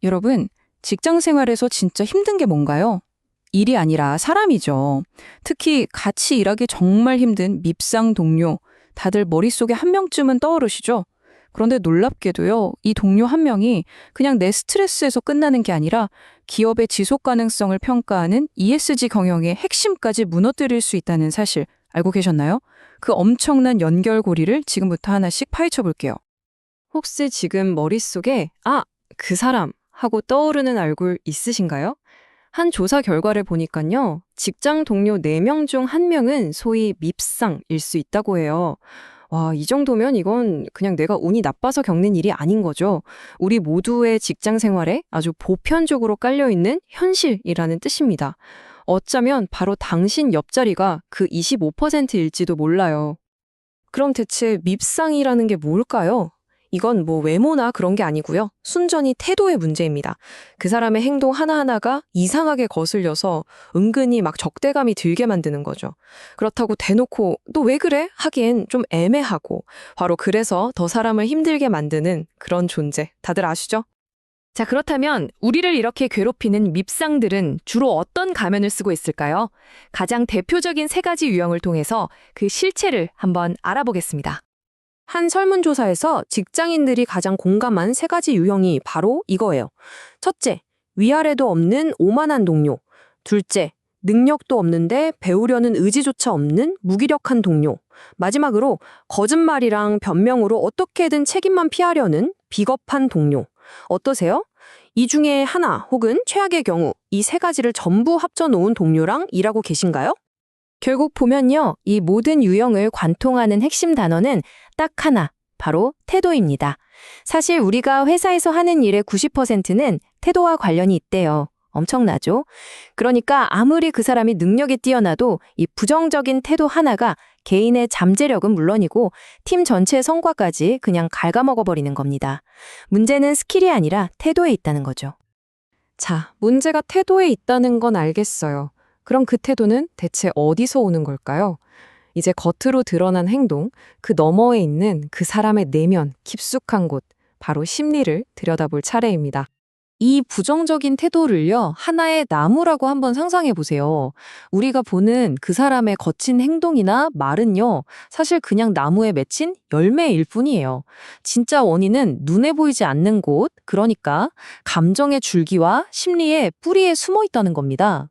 여러분, 직장 생활에서 진짜 힘든 게 뭔가요? 일이 아니라 사람이죠. 특히 같이 일하기 정말 힘든 밉상 동료, 다들 머릿속에 한 명쯤은 떠오르시죠? 그런데 놀랍게도요, 이 동료 한 명이 그냥 내 스트레스에서 끝나는 게 아니라 기업의 지속 가능성을 평가하는 ESG 경영의 핵심까지 무너뜨릴 수 있다는 사실 알고 계셨나요? 그 엄청난 연결고리를 지금부터 하나씩 파헤쳐 볼게요. 혹시 지금 머릿속에 그 사람 하고 떠오르는 얼굴 있으신가요? 한 조사 결과를 보니까요, 직장 동료 4명 중 1명은 소위 밉상일 수 있다고 해요. 와, 이 정도면 이건 그냥 내가 운이 나빠서 겪는 일이 아닌 거죠. 우리 모두의 직장 생활에 아주 보편적으로 깔려있는 현실이라는 뜻입니다. 어쩌면 바로 당신 옆자리가 그 25%일지도 몰라요. 그럼 대체 밉상이라는 게 뭘까요? 이건 뭐 외모나 그런 게 아니고요. 순전히 태도의 문제입니다. 그 사람의 행동 하나하나가 이상하게 거슬려서 은근히 막 적대감이 들게 만드는 거죠. 그렇다고 대놓고 너 왜 그래? 하기엔 좀 애매하고 바로 그래서 더 사람을 힘들게 만드는 그런 존재. 다들 아시죠? 자, 그렇다면 우리를 이렇게 괴롭히는 밉상들은 주로 어떤 가면을 쓰고 있을까요? 가장 대표적인 3가지 유형을 통해서 그 실체를 한번 알아보겠습니다. 한 설문조사에서 직장인들이 가장 공감한 3가지 유형이 바로 이거예요. 첫째, 위아래도 없는 오만한 동료. 둘째, 능력도 없는데 배우려는 의지조차 없는 무기력한 동료. 마지막으로 거짓말이랑 변명으로 어떻게든 책임만 피하려는 비겁한 동료. 어떠세요? 이 중에 하나 혹은 최악의 경우 이 3가지를 전부 합쳐놓은 동료랑 일하고 계신가요? 결국 보면요, 이 모든 유형을 관통하는 핵심 단어는 딱 하나, 바로 태도입니다. 사실 우리가 회사에서 하는 일의 90%는 태도와 관련이 있대요. 엄청나죠? 그러니까 아무리 그 사람이 능력이 뛰어나도 이 부정적인 태도 하나가 개인의 잠재력은 물론이고 팀 전체의 성과까지 그냥 갉아먹어버리는 겁니다. 문제는 스킬이 아니라 태도에 있다는 거죠. 자, 문제가 태도에 있다는 건 알겠어요. 그럼 그 태도는 대체 어디서 오는 걸까요? 이제 겉으로 드러난 행동, 그 너머에 있는 그 사람의 내면, 깊숙한 곳, 바로 심리를 들여다볼 차례입니다. 이 부정적인 태도를요, 하나의 나무라고 한번 상상해 보세요. 우리가 보는 그 사람의 거친 행동이나 말은요, 사실 그냥 나무에 맺힌 열매일 뿐이에요. 진짜 원인은 눈에 보이지 않는 곳, 그러니까 감정의 줄기와 심리의 뿌리에 숨어 있다는 겁니다.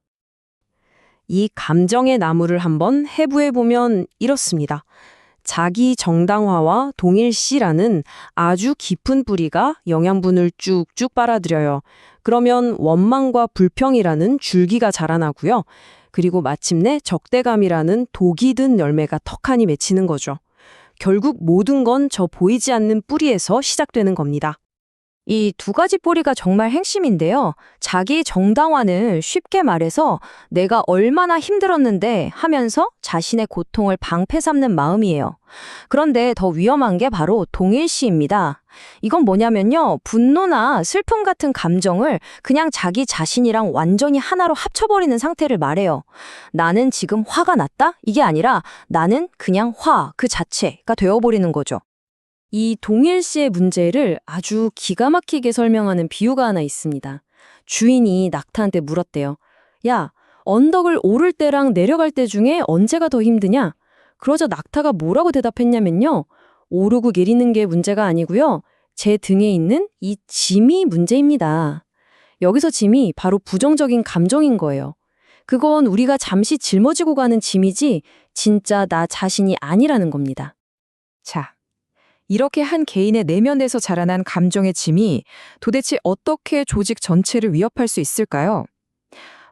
이 감정의 나무를 한번 해부해보면 이렇습니다. 자기 정당화와 동일시라는 아주 깊은 뿌리가 영양분을 쭉쭉 빨아들여요. 그러면 원망과 불평이라는 줄기가 자라나고요. 그리고 마침내 적대감이라는 독이 든 열매가 턱하니 맺히는 거죠. 결국 모든 건 저 보이지 않는 뿌리에서 시작되는 겁니다. 이 2가지 뿌리가 정말 핵심인데요. 자기 정당화는 쉽게 말해서 내가 얼마나 힘들었는데 하면서 자신의 고통을 방패 삼는 마음이에요. 그런데 더 위험한 게 바로 동일시입니다. 이건 뭐냐면요. 분노나 슬픔 같은 감정을 그냥 자기 자신이랑 완전히 하나로 합쳐버리는 상태를 말해요. 나는 지금 화가 났다? 이게 아니라 나는 그냥 화 그 자체가 되어버리는 거죠. 이 동일시의 문제를 아주 기가 막히게 설명하는 비유가 하나 있습니다. 주인이 낙타한테 물었대요. 야, 언덕을 오를 때랑 내려갈 때 중에 언제가 더 힘드냐? 그러자 낙타가 뭐라고 대답했냐면요. 오르고 내리는 게 문제가 아니고요. 제 등에 있는 이 짐이 문제입니다. 여기서 짐이 바로 부정적인 감정인 거예요. 그건 우리가 잠시 짊어지고 가는 짐이지 진짜 나 자신이 아니라는 겁니다. 자. 이렇게 한 개인의 내면에서 자라난 감정의 짐이 도대체 어떻게 조직 전체를 위협할 수 있을까요?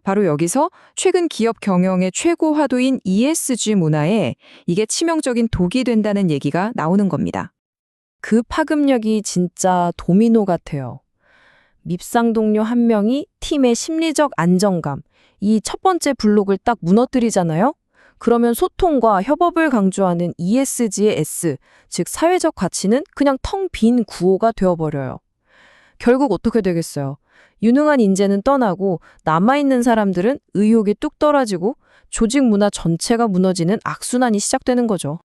바로 여기서 최근 기업 경영의 최고 화두인 ESG 문화에 이게 치명적인 독이 된다는 얘기가 나오는 겁니다. 그 파급력이 진짜 도미노 같아요. 밉상 동료 1명이 팀의 심리적 안정감, 이 첫 번째 블록을 딱 무너뜨리잖아요? 그러면 소통과 협업을 강조하는 ESG의 S, 즉 사회적 가치는 그냥 텅 빈 구호가 되어버려요. 결국 어떻게 되겠어요? 유능한 인재는 떠나고 남아있는 사람들은 의욕이 뚝 떨어지고 조직 문화 전체가 무너지는 악순환이 시작되는 거죠.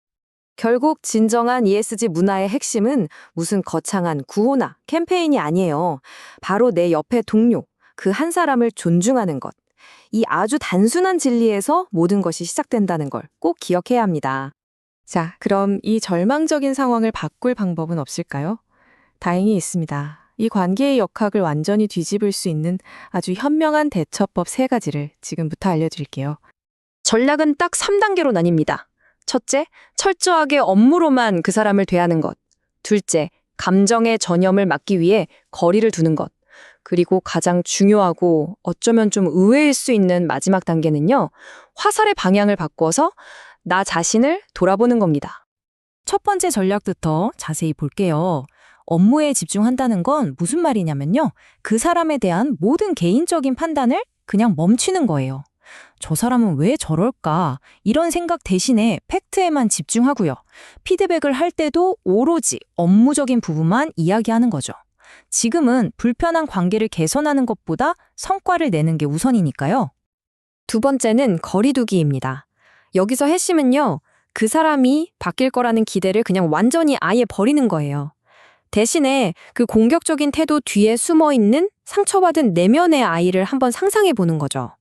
결국 진정한 ESG 문화의 핵심은 무슨 거창한 구호나 캠페인이 아니에요. 바로 내 옆의 동료, 그 한 사람을 존중하는 것. 이 아주 단순한 진리에서 모든 것이 시작된다는 걸 꼭 기억해야 합니다. 자, 그럼 이 절망적인 상황을 바꿀 방법은 없을까요? 다행히 있습니다. 이 관계의 역학을 완전히 뒤집을 수 있는 아주 현명한 대처법 3가지를 지금부터 알려드릴게요. 전략은 딱 3단계로 나뉩니다. 첫째, 철저하게 업무로만 그 사람을 대하는 것. 둘째, 감정의 전염을 막기 위해 거리를 두는 것. 그리고 가장 중요하고 어쩌면 좀 의외일 수 있는 마지막 단계는요, 화살의 방향을 바꿔서 나 자신을 돌아보는 겁니다. 첫 번째 전략부터 자세히 볼게요. 업무에 집중한다는 건 무슨 말이냐면요. 그 사람에 대한 모든 개인적인 판단을 그냥 멈추는 거예요. 저 사람은 왜 저럴까? 이런 생각 대신에 팩트에만 집중하고요. 피드백을 할 때도 오로지 업무적인 부분만 이야기하는 거죠. 지금은 불편한 관계를 개선하는 것보다 성과를 내는 게 우선이니까요. 두 번째는 거리두기입니다. 여기서 핵심은요, 그 사람이 바뀔 거라는 기대를 그냥 완전히 아예 버리는 거예요. 대신에 그 공격적인 태도 뒤에 숨어 있는 상처받은 내면의 아이를 한번 상상해 보는 거죠.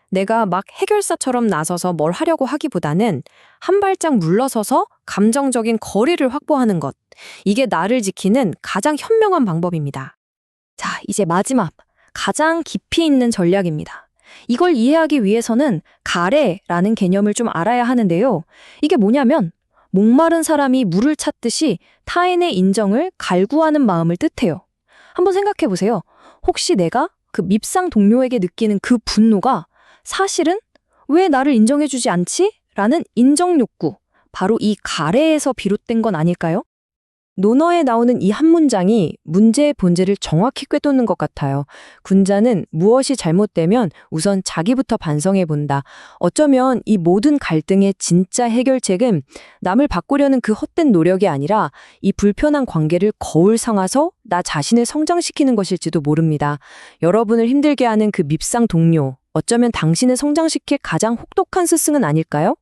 내가 막 해결사처럼 나서서 뭘 하려고 하기보다는 한 발짝 물러서서 감정적인 거리를 확보하는 것. 이게 나를 지키는 가장 현명한 방법입니다. 자, 이제 마지막, 가장 깊이 있는 전략입니다. 이걸 이해하기 위해서는 가래라는 개념을 좀 알아야 하는데요. 이게 뭐냐면 목마른 사람이 물을 찾듯이 타인의 인정을 갈구하는 마음을 뜻해요. 한번 생각해 보세요. 혹시 내가 그 밉상 동료에게 느끼는 그 분노가 사실은 왜 나를 인정해주지 않지? 라는 인정 욕구, 바로 이 가래에서 비롯된 건 아닐까요? 논어에 나오는 이 한 문장이 문제의 본질을 정확히 꿰뚫는 것 같아요. 군자는 무엇이 잘못되면 우선 자기부터 반성해 본다. 어쩌면 이 모든 갈등의 진짜 해결책은 남을 바꾸려는 그 헛된 노력이 아니라 이 불편한 관계를 거울 삼아서 나 자신을 성장시키는 것일지도 모릅니다. 여러분을 힘들게 하는 그 밉상 동료, 어쩌면 당신을 성장시킬 가장 혹독한 스승은 아닐까요?